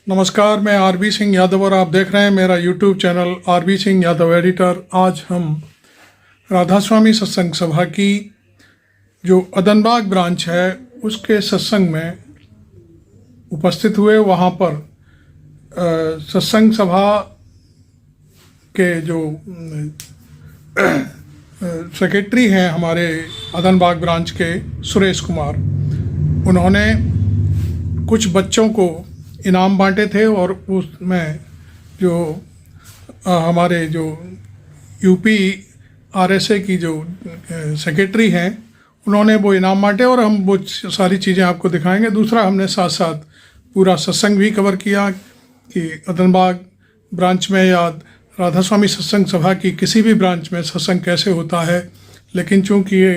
नमस्कार, मैं आरबी सिंह यादव और आप देख रहे हैं मेरा YouTube channel RB Singh Yadav editor. आज हम राधा स्वामी सत्संग सभा की जो अदनबाग ब्रांच है उसके सत्संग में उपस्थित हुए। वहाँ पर सत्संग सभा के जो सेक्रेटरी हैं हमारे अदनबाग ब्रांच के सुरेश कुमार, उन्होंने कुछ बच्चों को इनाम बांटे थे और उसमें जो हमारे जो यूपी आरएसए की जो सेक्रेटरी हैं उन्होंने वो इनाम बांटे और हम वो सारी चीज़ें आपको दिखाएंगे। दूसरा, हमने साथ साथ पूरा सत्संग भी कवर किया कि अदनबाग ब्रांच में या राधा स्वामी सत्संग सभा की किसी भी ब्रांच में सत्संग कैसे होता है। लेकिन चूँकि ये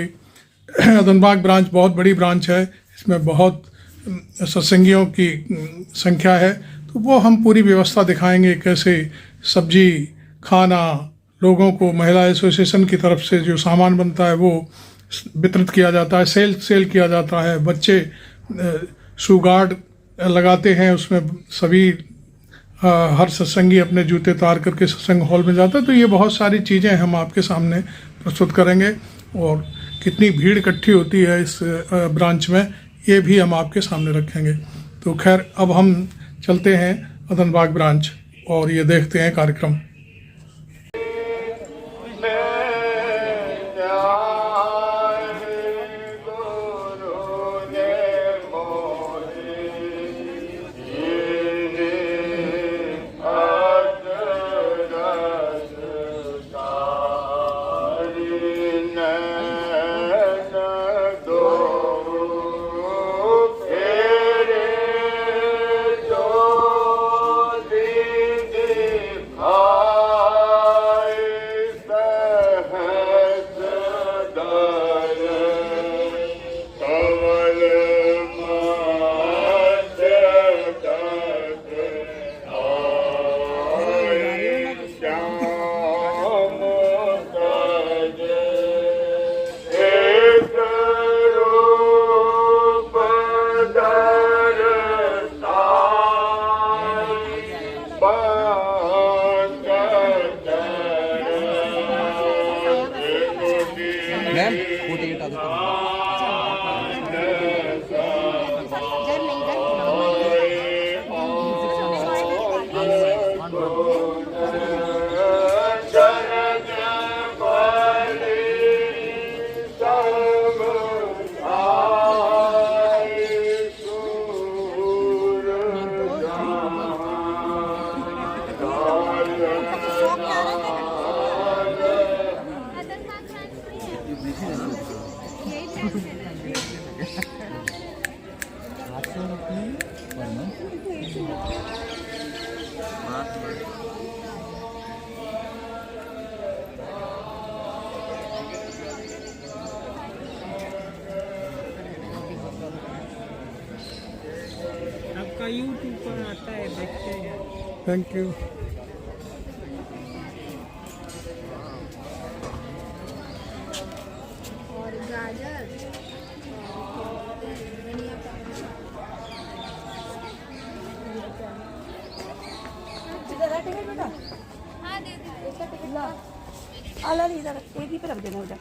अदनबाग ब्रांच बहुत बड़ी ब्रांच है, इसमें बहुत सत्संगियों की संख्या है, तो वो हम पूरी व्यवस्था दिखाएंगे कैसे सब्जी खाना लोगों को महिला एसोसिएशन की तरफ से जो सामान बनता है वो वितरित किया जाता है, सेल किया जाता है। बच्चे शू गार्ड लगाते हैं, उसमें सभी हर सत्संगी अपने जूते उतार करके सत्संग हॉल में जाता है। तो ये बहुत सारी चीज़ें हम आपके सामने प्रस्तुत करेंगे और कितनी भीड़ इकट्ठी होती है इस ब्रांच में ये भी हम आपके सामने रखेंगे। तो खैर, अब हम चलते हैं अदनबाग ब्रांच और ये देखते हैं कार्यक्रम। आपका यूट्यूब पर आता है, देखते हैं। Thank you. और गाजर बेटा, हाँ दे दे, इसका टिकट ला, अलग इधर एक ही पे रख देना उधर।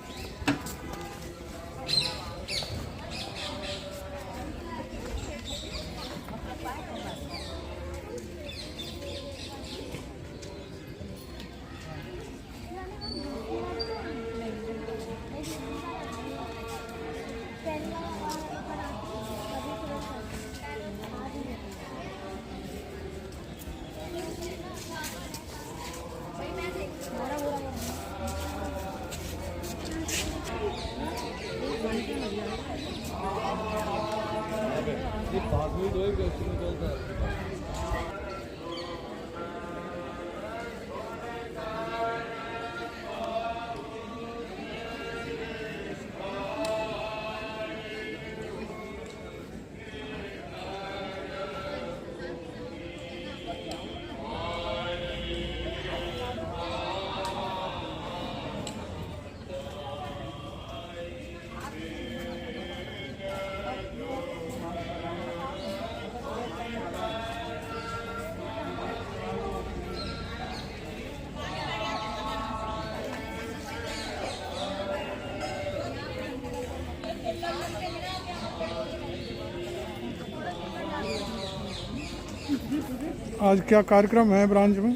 आज क्या कार्यक्रम है ब्रांच में?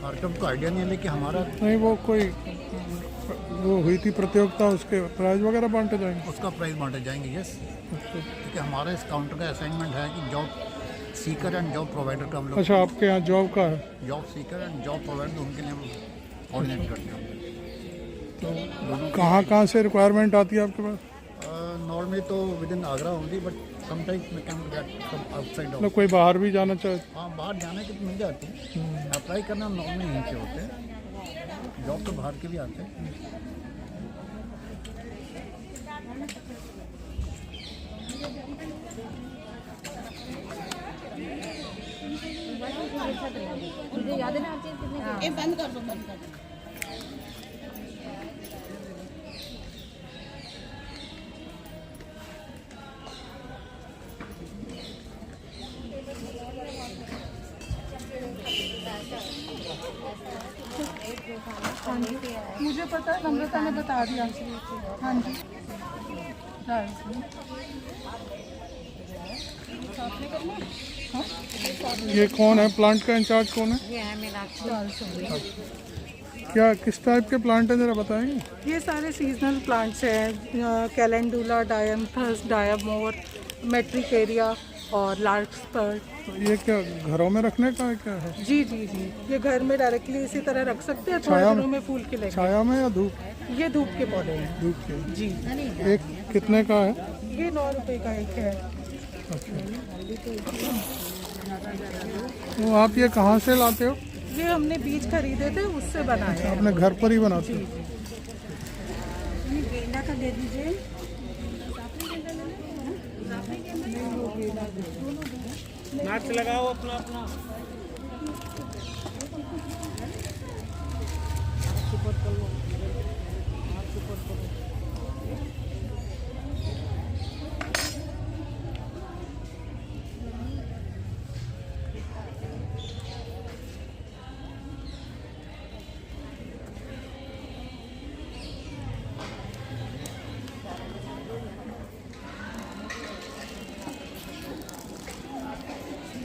कार्यक्रम तो आइडिया नहीं है, लेकिन हमारा नहीं, वो कोई वो हुई थी प्रतियोगिता, उसके प्राइज वगैरह बांटे जाएंगे? उसका प्राइज बांटे जाएंगे। यस, क्योंकि हमारा इस काउंटर का असाइनमेंट है कि job seeker and job provider का हम लोग, अच्छा, आपके यहाँ जॉब का है? Job seeker and job provider उनके लिए हम कोऑर्डिनेट करते हैं। कहाँ से रिक्वायरमेंट आती है आपके पास? नॉर्मली तो within Agra only, but sometimes we can get from outside. मतलब कोई बाहर भी जाना चाहे? हाँ, बाहर जाने की तो मिल जाती है। अप्लाई करना नॉर्मली यहीं पे होते हैं, जॉब तो बाहर के भी आते हैं। बंद कर दो, बंद कर दो। हाँ जी, मुझे पता है, नम्रता ने बता दिया। हाँ जी, ये कौन है प्लांट का इंचार्ज, कौन है? ये है मीनाक्षी। क्या किस टाइप के प्लांट है, जरा बताएंगे? ये सारे सीजनल प्लांट्स हैं, कैलेंडुला, डायंथस, डायमोर, मेट्रिकेरिया और लार्कस्पर। तो ये क्या घरों में रखने का है, क्या है? जी जी जी, ये घर में डायरेक्टली इसी तरह रख सकते हैं, थोड़े छाया दिनों में फूल खिलेंगे। छाया में या धूप? ये धूप के पौधे हैं। धूप के। जी, एक कितने का है? ये 9 रुपए का एक है। तो आप ये कहाँ से लाते हो? ये हमने बीज खरीदे थे, उससे बनाए हैं। अपने घर पर ही बनाते हो? गेंदा का दे दीजिए। मास्क लगाओ अपना अपना।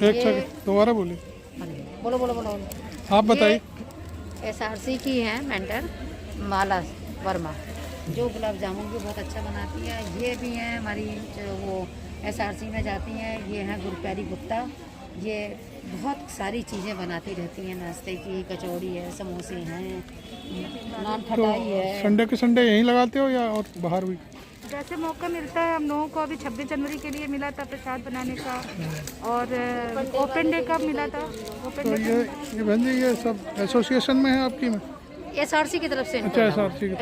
एक सेकंड, दोबारा बोलिए। बोलो बोलो बोलो। आप बताइए। SRC की है मेंटर माला वर्मा, जो गुलाब जामुन भी बहुत अच्छा बनाती है। ये भी हैं हमारी जो वो SRC में जाती हैं। ये हैं गुरप्यारी गुप्ता, ये बहुत सारी चीज़ें बनाती रहती हैं, नाश्ते की, कचौड़ी है, समोसे हैं, नान तो खटाई है। संडे के संडे यहीं लगाते हो या और बाहर भी? जैसे मौका मिलता है, हम लोगों को अभी 26 जनवरी के लिए मिला था प्रसाद बनाने का, और ओपन डे का मिला था। ओपन तो डे ये बहन जी, ये सब एसोसिएशन में है आपकी में? SRC की तरफ से। अच्छा,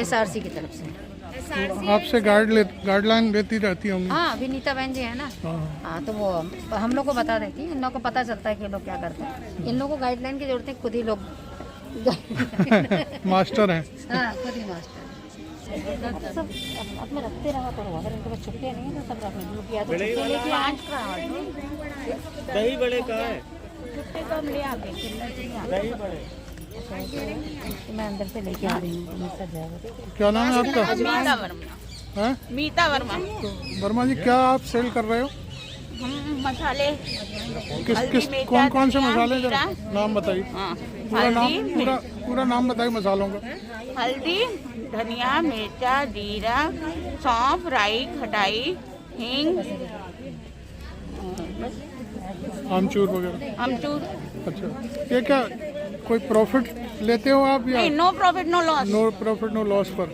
SRC की तरफ से। तो आपसे गाइडलाइन लेती रहती होंगी? हाँ, विनीता बहन जी है ना। हाँ, तो वो हम लोग को बता देती है, इन लोगों को पता चलता है कि ये लोग क्या करते हैं। इन लोगों को गाइडलाइन की जरूरत है, खुद ही लोग मास्टर हैं। हाँ, खुद ही मास्टर सब अपने रखते रहा करो। अगर इनके पास छुट्टे नहीं है तो सब रखने दो, या तो छुट्टे लेके दही बड़े का है, छुट्टे कम ले आके दही बड़े। मैं अंदर से लेके आ रही हूँ, मिल सब जाएगा। क्या नाम है आपका? मीता वर्मा। हैं? मीता वर्मा। तो वर्मा जी, क्या आप सेल कर रहे हो? हम मसाले, कौन कौन से मसाले, जरा नाम बताइए। हाँ, पूरा नाम बताइए मसालों का। हल्दी, धनिया, मिर्चा, जीरा, सौंफ, राई, खटाई, हींग, आमचूर वगैरह। अमचूर। अच्छा, ये क्या कोई प्रॉफिट लेते हो आप या? नहीं, no profit no loss. No profit no loss पर।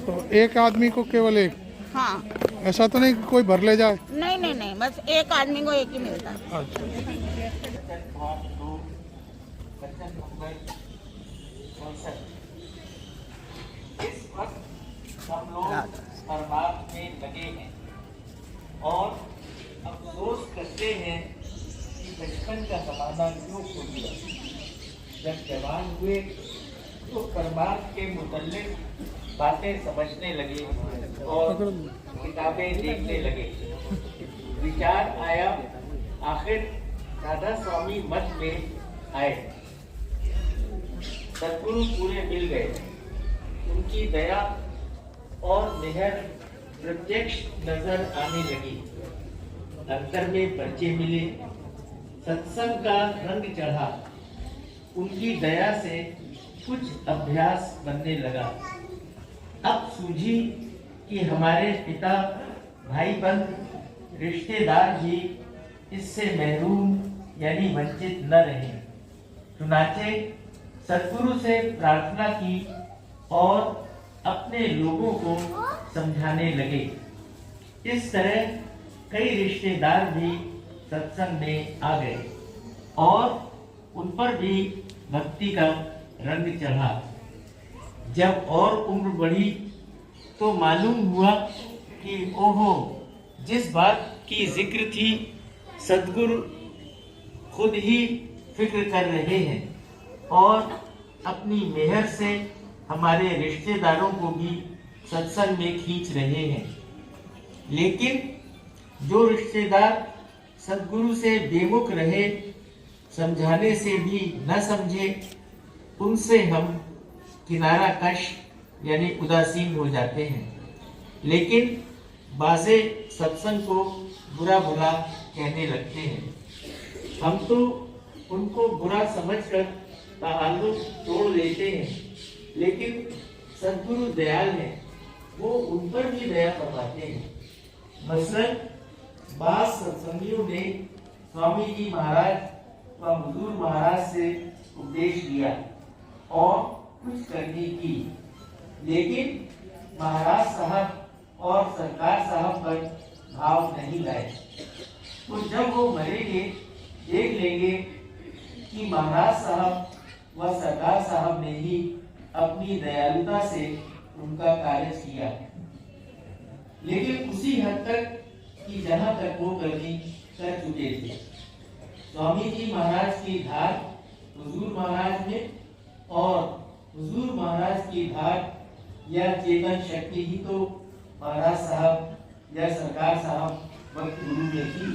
तो एक आदमी को केवल एक? हाँ, ऐसा तो नहीं कि कोई भर ले जाए? नहीं नहीं नहीं, बस एक आदमी को एक ही मिलता है। अच्छा। इस वक्त हम लोग बर्बाद में लगे हैं और अफसोस करते हैं कि बचपन का जमाना क्यों खो गया। जब जवान हुए तो परिवार के मुतल्लिक बातें समझने लगे और किताबें देखने लगे। विचार आया, आखिर राधा स्वामी मठ में आए, सद्गुरु पूरे मिल गए। उनकी दया और मेहर प्रत्यक्ष नजर आने लगी। अंतर में पर्चे मिले, सत्संग का रंग चढ़ा, उनकी दया से कुछ अभ्यास बनने लगा। अब सूझी कि हमारे पिता, भाई बंद, रिश्तेदार भी इससे महरूम यानी वंचित न रहे। चुनाचे सद्गुरु से प्रार्थना की और अपने लोगों को समझाने लगे। इस तरह कई रिश्तेदार भी सत्संग में आ गए और उन पर भी भक्ति का रंग चढ़ा। जब और उम्र बढ़ी तो मालूम हुआ कि ओहो, जिस बात की जिक्र थी सद्गुरु खुद ही फिक्र कर रहे हैं और अपनी मेहर से हमारे रिश्तेदारों को भी सत्संग में खींच रहे हैं। लेकिन जो रिश्तेदार सद्गुरु से बेमुख रहे, समझाने से भी न समझे, उनसे हम किनारा कश यानी उदासीन हो जाते हैं। लेकिन बाज़े सत्संग को बुरा भला कहने लगते हैं। हम तो उनको बुरा समझकर ताल्लुक तोड़ लेते हैं, लेकिन सद्गुरु दयाल हैं, वो उन पर भी दया फरमाते हैं। मसलन बास सत्संगियों ने स्वामी जी महाराज व हुजूर महाराज से उपदेश लिया और कुछ करने की, लेकिन महाराज साहब और सरकार साहब पर भाव नहीं लाए। तो जब वो मरेंगे, देख लेंगे कि महाराज साहब व सरकार साहब ने ही अपनी दयालुता से उनका कार्य किया, लेकिन उसी हद तक कि जहां तक वो करनी कर चुके थे। स्वामी जी महाराज की धार हुजूर महाराज में और हुजूर महाराज की धार या चेतन शक्ति ही तो महाराज साहब या सरकार साहब वक्त गुरु में थी।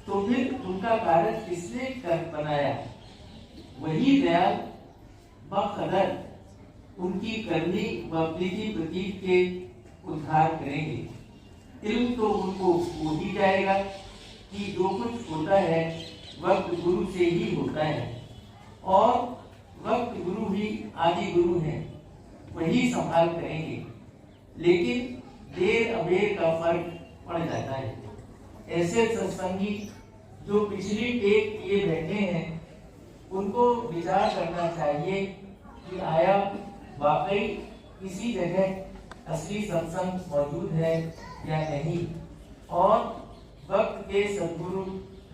तो फिर उनका कार्य किसने कर बनाया? वही दयाल बखदर उनकी करनी व प्रीति प्रतीक के उद्धार करेंगे। इल्म तो उनको हो ही जाएगा कि जो कुछ होता है वक्त गुरु से ही होता है और वक्त गुरु ही आदि गुरु हैं, वही संभाल करेंगे। लेकिन देर अबेर का फर्क पड़ जाता है। ऐसे सत्संगी जो पिछली टेक किए बैठे हैं, उनको विचार करना चाहिए कि आया वाकई किसी जगह असली सत्संग मौजूद है या नहीं, और वक्त के सद्गुरु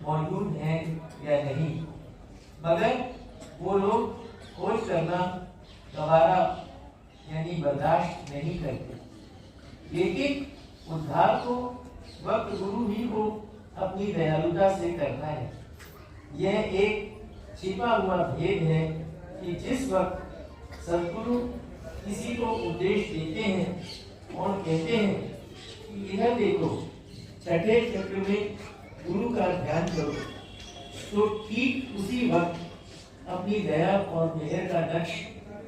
मौजूद हैं या नहीं। मगर वो लोग खोज करना दोबारा यानी बर्दाश्त नहीं करते। लेकिन उद्धार को वक्त गुरु ही को अपनी दयालुता से करना है। यह एक छिपा हुआ भेद है कि जिस वक्त सद्गुरु किसी को उपदेश देते हैं और कहते हैं कि इधर देखो, छठे चक्र में गुरु का ध्यान करो, तो ठीक उसी वक्त अपनी दया और मेहर का नक्श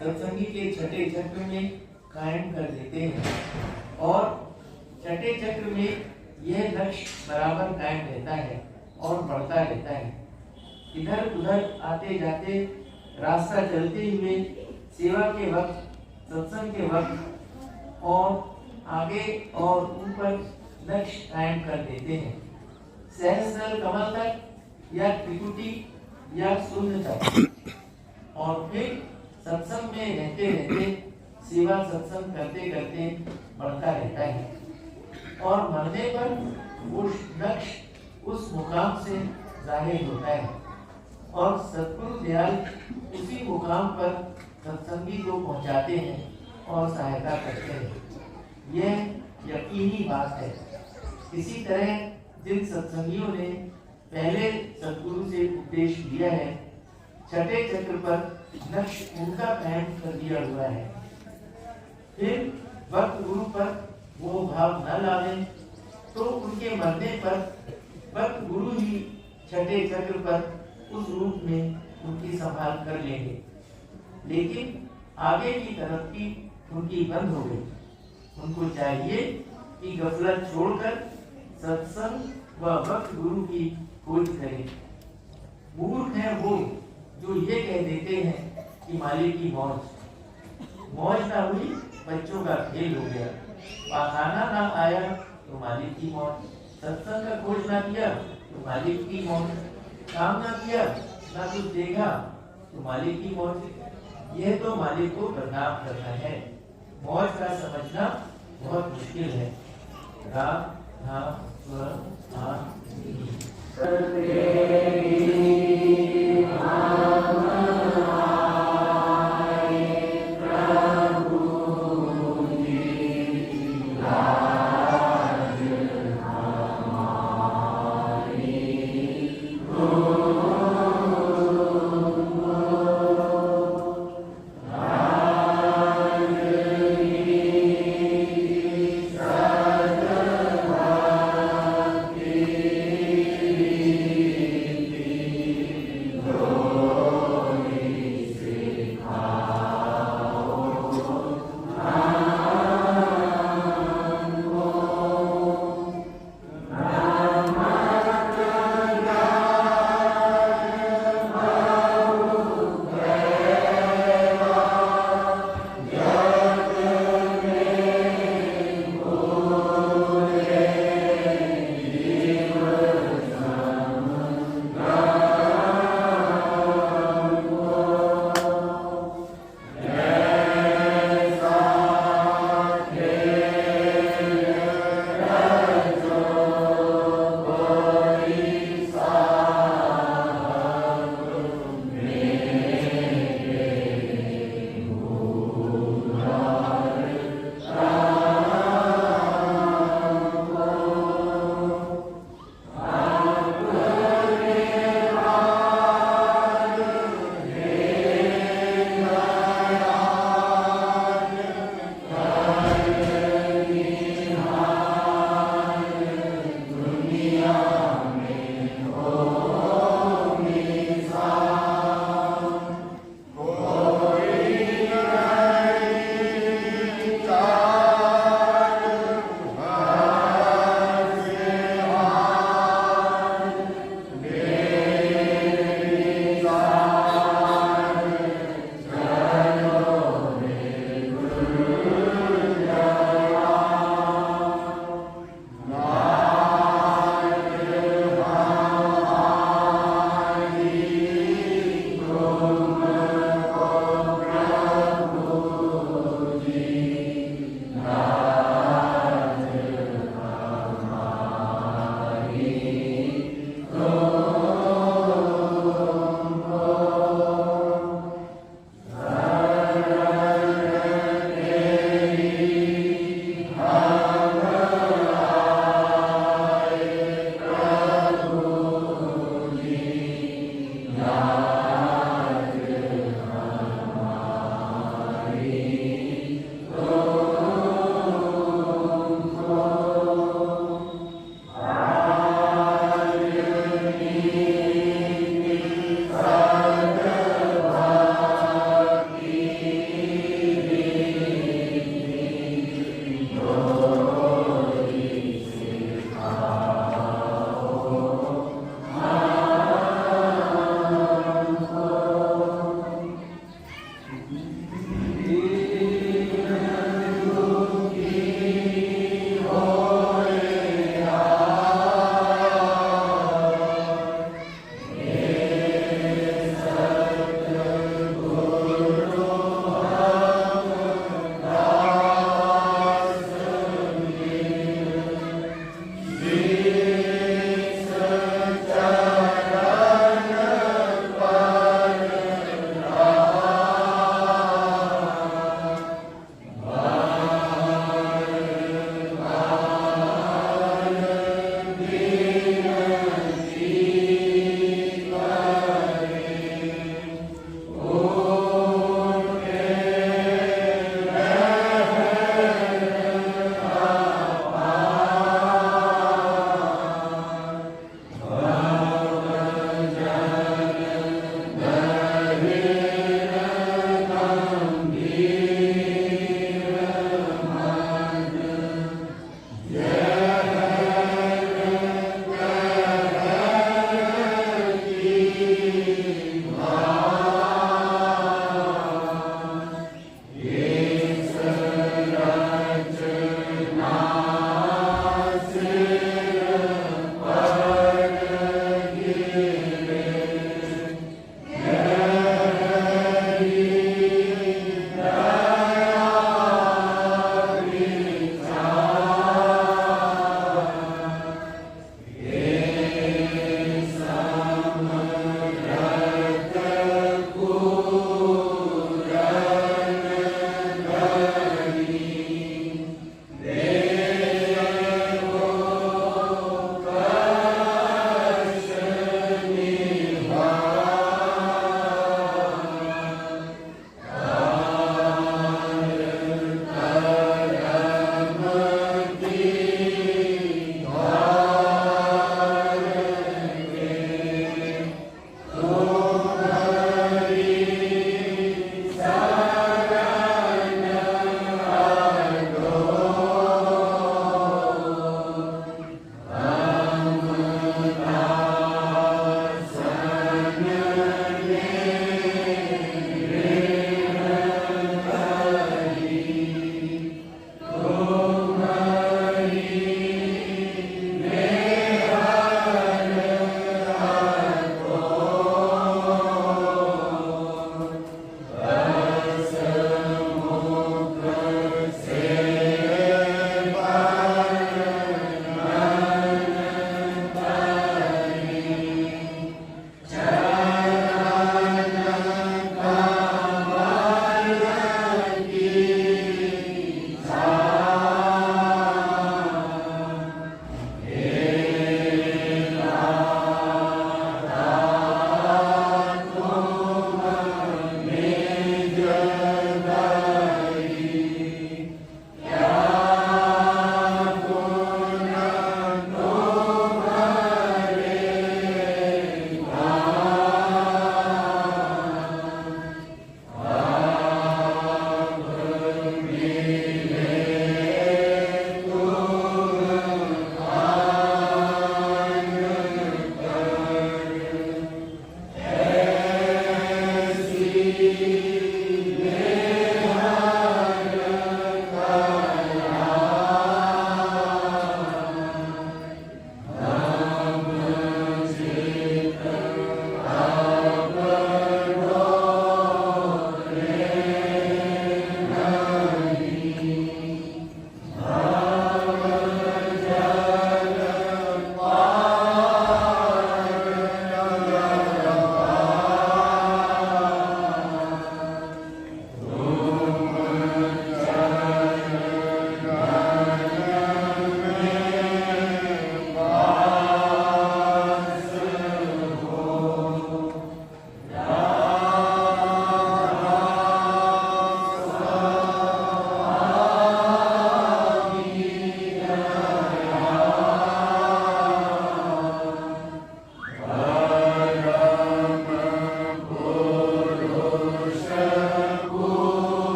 सत्संगी के छठे चक्र में कायम कर देते हैं और छठे चक्र में यह लक्ष्य बराबर कायम रहता है और बढ़ता रहता है। इधर उधर आते जाते, रास्ता चलते हुए, सेवा के वक्त, सत्संग के वक्त और आगे और ऊपर लक्ष्य कायम कर देते हैं। सहस्र कमल तक या त्रिकुटी या शून्य तक, और फिर सत्संग में रहते रहते सेवा सत्संग करते करते बढ़ता रहता है और मरने पर वो लक्ष्य उस मुकाम से जाहिर होता है और सद्गुरु दयाल उसी मुकाम पर सत्संगी को पहुंचाते हैं और सहायता करते हैं। यह यकीनी बात है। इसी तरह जिन सत्संगियों ने पहले सद्गुरु से उपदेश लिया है, छठे चक्र पर लक्ष्य उनका कायम कर दिया हुआ है, फिर वक्त गुरु पर वो भाव न लावे तो उनके मरने पर वक्त गुरु ही छठे चक्र पर उस रूप में उनकी संभाल कर लेंगे। लेकिन आगे की तरक्की उनकी बंद हो गई। उनको चाहिए कि गफलत छोड़कर सत्संग व वक्त गुरु की खोज करें मूर्ख हैं वो जो ये कह देते हैं कि मालिक की मौज ना हुई, बच्चों का खेल हो गया, पाखाना ना आया तो मालिक की मौज, सत्संग का खोज ना किया तो मालिक की मौज, काम ना किया ना कुछ देखा तो मालिक की मौज। यह तो मालिक को बदनाम करना है। मौज का समझना बहुत मुश्किल है। राम धाम स्वरम धाम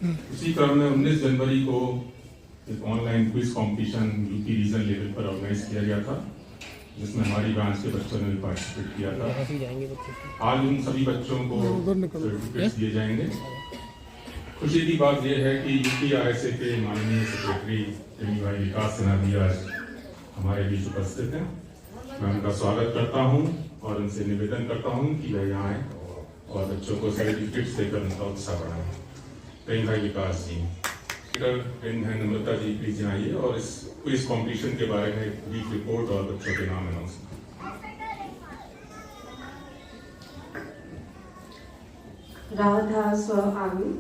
इसी क्रम में 19 जनवरी को एक online quiz competition UP region level पर ऑर्गेनाइज किया गया था, जिसमें हमारी ब्रांच के बच्चों ने भी पार्टिसिपेट किया था। आज उन सभी बच्चों को सर्टिफिकेट्स दिए जाएंगे। खुशी की बात यह है कि यूपीआरएसए के माननीय सेक्रेटरी भाई विकास सिन्हा भी आज हमारे बीच उपस्थित हैं। मैं उनका स्वागत करता हूं और उनसे निवेदन करता हूं कि वह यहाँ आए और बच्चों को सर्टिफिकेट्स देकर उनका उत्साह बढ़ाएं। प्रेम भाई विकास जी, नम्रता जी प्लीज यहाँ आइए और इस क्विज कॉम्पिटिशन के बारे में ब्रीफ रिपोर्ट और बच्चों के नाम अनाउंस। राधा स्व आमी।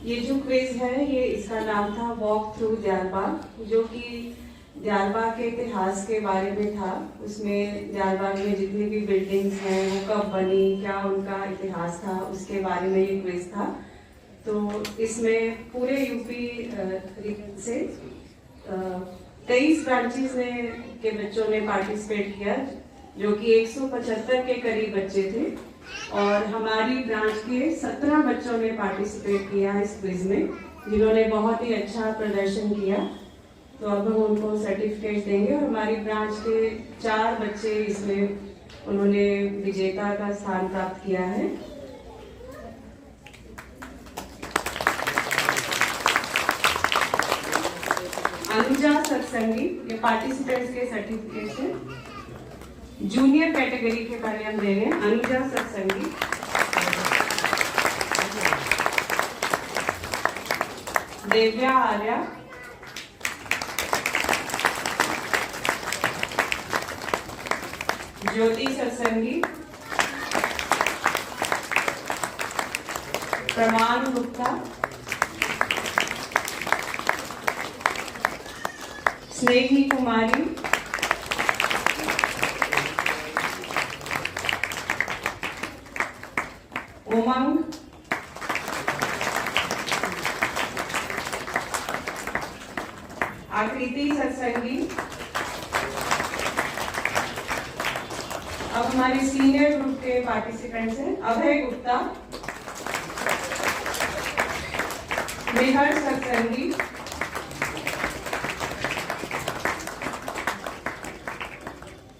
ये जो क्विज है, ये इसका नाम था वॉक थ्रू दियालबाग, जो कि दियालबाग के इतिहास के बारे में था। उसमें दियालबाग में जितनी भी बिल्डिंग्स हैं वो कब बनी, क्या उनका इतिहास था, उसके बारे में ये क्विज था। तो इसमें पूरे यूपी रीजन से 23 ब्रांचेस के बच्चों ने पार्टिसिपेट किया, जो कि 175 के करीब बच्चे थे। और हमारी ब्रांच के 17 बच्चों ने पार्टिसिपेट किया इस क्विज में, जिन्होंने बहुत ही अच्छा प्रदर्शन किया। तो अब हम उनको सर्टिफिकेट देंगे और हमारी ब्रांच के 4 बच्चे इसमें उन्होंने विजेता का स्थान प्राप्त किया है। अनुजा सत्संगी, ये पार्टिसिपेंट्स के सर्टिफिकेट है। जूनियर कैटेगरी के बारे हम दे रहे हैं। अनुजा सत्संगी, देव्या आर्या, ज्योति सत्संगी, प्रमाण गुप्ता, स्नेही कुमारी, उमंग, आकृति सत्संगी। अब हमारे सीनियर ग्रुप के पार्टिसिपेंट्स हैं। अभय गुप्ता, मेहर सत्संगी,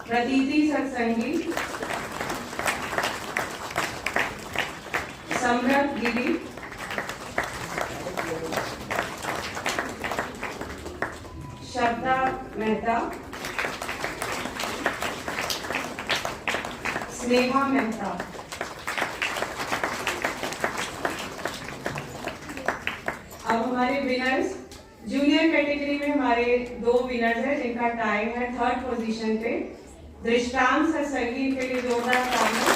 प्रतीति सत्संगी, सम्रत गिरी, शब्दा मेहता, स्नेहा मेहता। अब हमारे विनर्स, जूनियर कैटेगरी में हमारे 2 विनर्स हैं जिनका टाइम है 3rd पोजीशन पे। दृष्टांत सत्संगी के लिए जोरदार तालियां।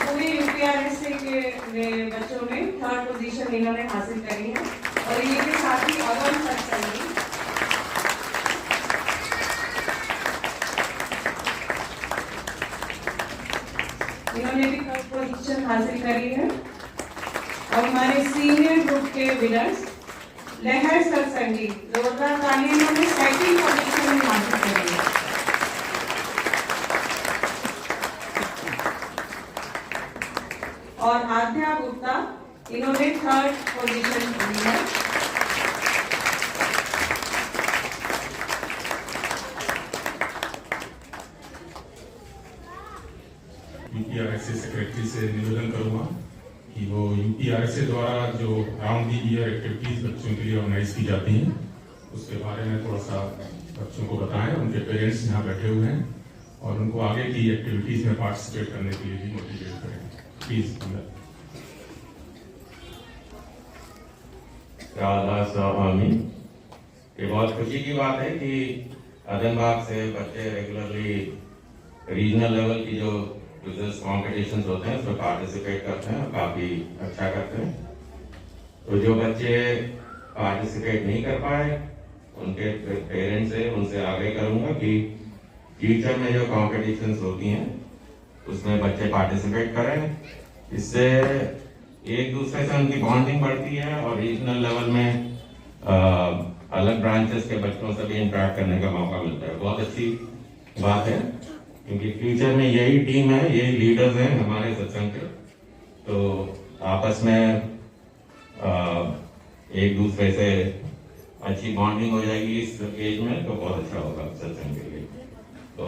पूरी यूपीआरएसए के बच्चों में 3rd पोजीशन इन्होंने हासिल करी है। और ये के साथ ही अगम सत्संगी, इन्होंने भी 3rd पोजीशन हासिल करी है। और हमारे सीनियर ग्रुप के विनर्स लहर सत्संगी, जोरदार तालियां, इन्होंने 2nd पोजीशन हासिल करी है। और आध्या गुप्ता, इन्होंने 3rd पोजीशन ली है। यूपीआरएसए सेक्रेटरी से निवेदन करूंगा कि वो यूपीआरएसए द्वारा जो राउंड दी ईयर एक्टिविटीज बच्चों के लिए ऑर्गेनाइज की जाती हैं, उसके बारे में थोड़ा सा बच्चों को बताएं। उनके पेरेंट्स यहाँ बैठे हुए हैं और उनको आगे की एक्टिविटीज में पार्टिसिपेट करने के लिए भी मोटिवेट करें प्लीज। राधा स्वामी, ये बहुत खुशी की बात है कि आदमबाग से बच्चे रेगुलरली रीजनल लेवल की जो क्विज़ कॉम्पिटिशंस होते हैं उसमें पार्टिसिपेट करते हैं और काफ़ी अच्छा करते हैं। तो जो बच्चे पार्टिसिपेट नहीं कर पाए उनके पेरेंट्स से उनसे आग्रह करूंगा कि फ्यूचर में जो कॉम्पिटिशंस होती हैं उसमें बच्चे पार्टिसिपेट करें। इससे एक दूसरे से उनकी बॉन्डिंग बढ़ती है और रीजनल लेवल में अलग ब्रांचेस के बच्चों से भी इंटरेक्ट करने का मौका मिलता है। बहुत अच्छी बात है। क्योंकि फ्यूचर में यही टीम है, ये लीडर्स हैं हमारे सत्संग के, तो आपस में एक दूसरे से अच्छी बॉन्डिंग हो जाएगी इस एज में, तो बहुत अच्छा होगा सत्संग के लिए। तो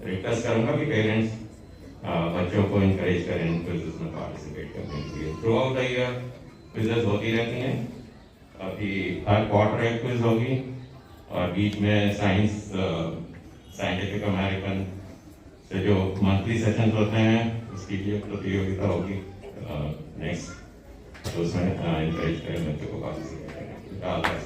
रिक्वेस्ट करूंगा कि पेरेंट्स बच्चों को इंकरेज करें इन क्विज़ेस में पार्टिसिपेट करने के लिए। Through out the year quizzes होती रहती हैं, अभी हर क्वार्टर एक क्विज होगी और बीच में साइंटिफिक अमेरिकन से जो मंथली सेशंस होते हैं उसकी भी प्रतियोगिता होगी नेक्स्ट, तो उसमें इंकरेज करें बच्चों को पार्टिसिपेट करने के लिए।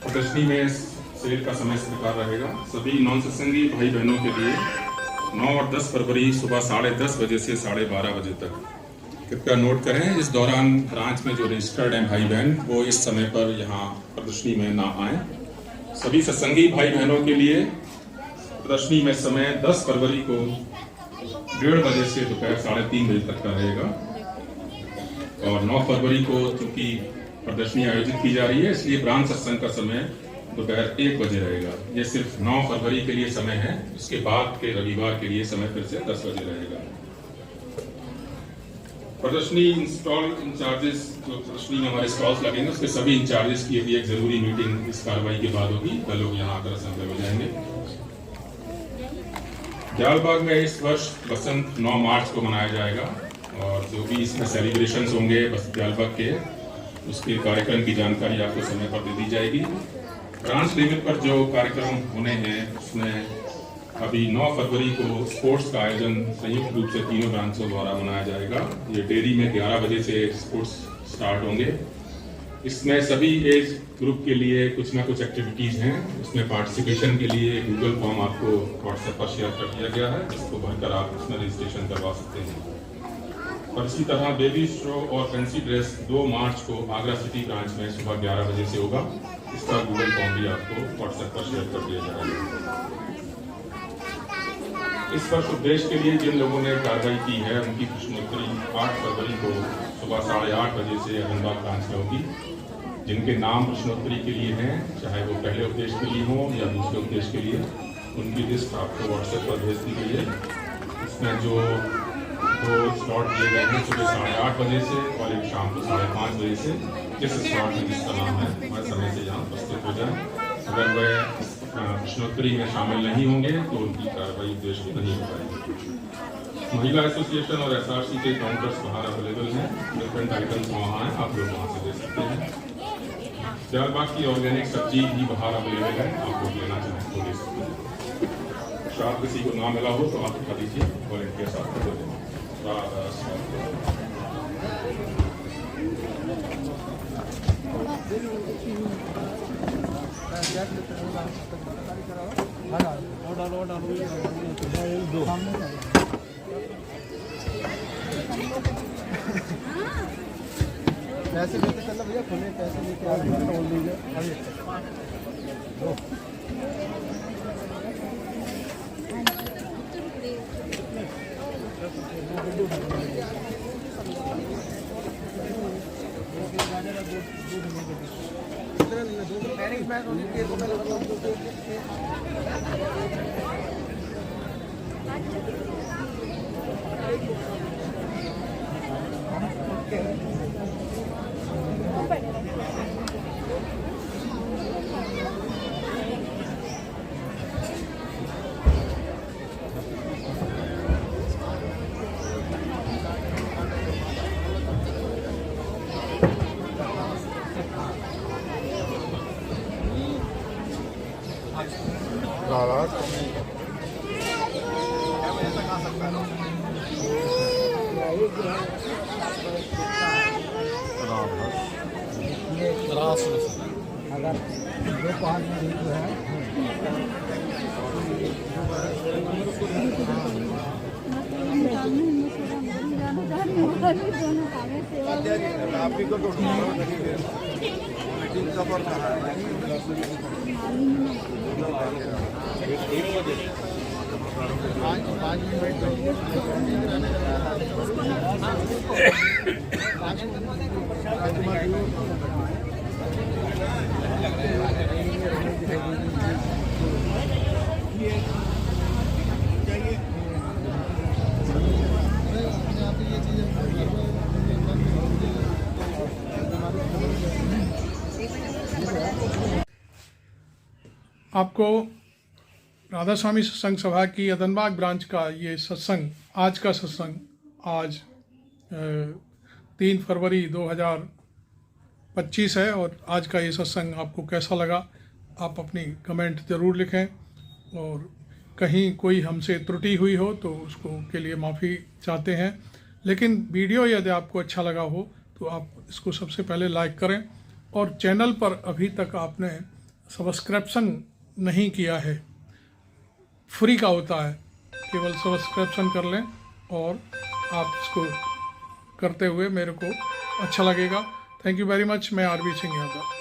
प्रदर्शनी में सेल का समय इस प्रकार रहेगा। सभी नॉन सत्संगी भाई बहनों के लिए 9 और 10 फरवरी सुबह 10:30 बजे से 12:30 बजे तक। कृपया नोट करें, इस दौरान ब्रांच में जो रजिस्टर्ड हैं भाई बहन वो इस समय पर यहाँ प्रदर्शनी में ना आए। सभी सत्संगी भाई बहनों के लिए प्रदर्शनी में समय 10 फरवरी को 1:30 बजे से दोपहर 3:30 बजे तक का रहेगा और 9 फरवरी को चूंकि प्रदर्शनी आयोजित की जा रही है इसलिए ब्रांच सत्संग का समय दोपहर 1 बजे रहेगा। ये सिर्फ 9 फरवरी के लिए समय है, इसके बाद के रविवार के लिए समय फिर से 10 बजे रहेगा। प्रदर्शनी इंस्टॉल इंचार्जेस, जो प्रदर्शनी में हमारे स्टॉल्स लगेंगे उसके सभी इंचार्जेस की अभी एक जरूरी मीटिंग इस कार्रवाई के बाद होगी, कल लोग यहाँ आकर असेंबल हो जाएंगे। दयालबाग में इस वर्ष बसंत 9 मार्च को मनाया जाएगा और जो भी इसमें सेलिब्रेशंस होंगे बस दयालबाग के, उसके कार्यक्रम की जानकारी आपको समय पर दे दी जाएगी। ब्रांच लेवल पर जो कार्यक्रम होने हैं उसमें अभी 9 फरवरी को स्पोर्ट्स का आयोजन संयुक्त रूप से तीनों ब्रांचों द्वारा मनाया जाएगा। ये डेयरी में 11 बजे से स्पोर्ट्स स्टार्ट होंगे। इसमें सभी एज ग्रुप के लिए कुछ ना कुछ एक्टिविटीज़ हैं। उसमें पार्टिसिपेशन के लिए गूगल फॉर्म आपको व्हाट्सएप पर शेयर कर दिया गया है, जिसको भरकर आप उसमें रजिस्ट्रेशन करवा सकते हैं। और इसी तरह बेबी शो और फैंसी ड्रेस 2 मार्च को आगरा सिटी ब्रांच में सुबह 11 बजे से होगा। इसका गूगल फॉर्म भी आपको व्हाट्सएप पर शेयर कर दिया जाएगा। इस वर्ष उपदेश के लिए जिन लोगों ने कार्रवाई की है उनकी प्रश्नोत्तरी 8 फरवरी को सुबह 8:30 बजे से अहमदाबाद ब्रांच में होगी। जिनके नाम प्रश्नोत्तरी के लिए हैं, चाहे वो पहले उपदेश के लिए हो या दूसरे उपदेश के लिए, उनकी लिस्ट आपको व्हाट्सएप पर भेज दी गई है। इसमें जो 2 स्लॉट दिए गए हैं, सुबह 8:30 बजे से और एक शाम को 5:30 बजे से। जिस स्लॉट में जिसका नाम है वह समय से यहाँ उपस्थित हो जाए। अगर वह प्रश्नोत्तरी में शामिल नहीं होंगे तो उनकी कार्रवाई उद्देश्य में नहीं हो पाएगी। महिला एसोसिएशन और एसआरसी के काउंटर्स बाहर अवेलेबल हैं, डिफरेंट आइटम्स वहाँ हैं, आप लोग वहाँ से दे सकते हैं। दयालबाग की ऑर्गेनिक सब्जी भी बाहर अवेलेबल है, आप लोग लेना चाहें तो ले सकते हैं। शायद किसी को ना मिला हो तो आप बता दीजिए, वॉलंटियर्स आपको दे देंगे। पैसे लेते चलना भैया, खुले पैसे लेके आ बोल दीजिए। अगर 2-5 मिनट जो है आप ही को तो मीटिंग कब और कहाँ है? 5 मिनट आपको राधा स्वामी सत्संग सभा की अदनबाग ब्रांच का ये सत्संग, आज का सत्संग, आज 3 फरवरी 2025 है और आज का ये सत्संग आपको कैसा लगा आप अपनी कमेंट ज़रूर लिखें, और कहीं कोई हमसे त्रुटि हुई हो तो उसको के लिए माफ़ी चाहते हैं। लेकिन वीडियो यदि आपको अच्छा लगा हो तो आप इसको सबसे पहले लाइक करें, और चैनल पर अभी तक आपने सब्सक्रिप्शन नहीं किया है, फ्री का होता है, केवल सब्सक्रिप्शन कर लें और आप इसको करते हुए मेरे को अच्छा लगेगा। Thank you very much. मैं आरबी सिंह यादव।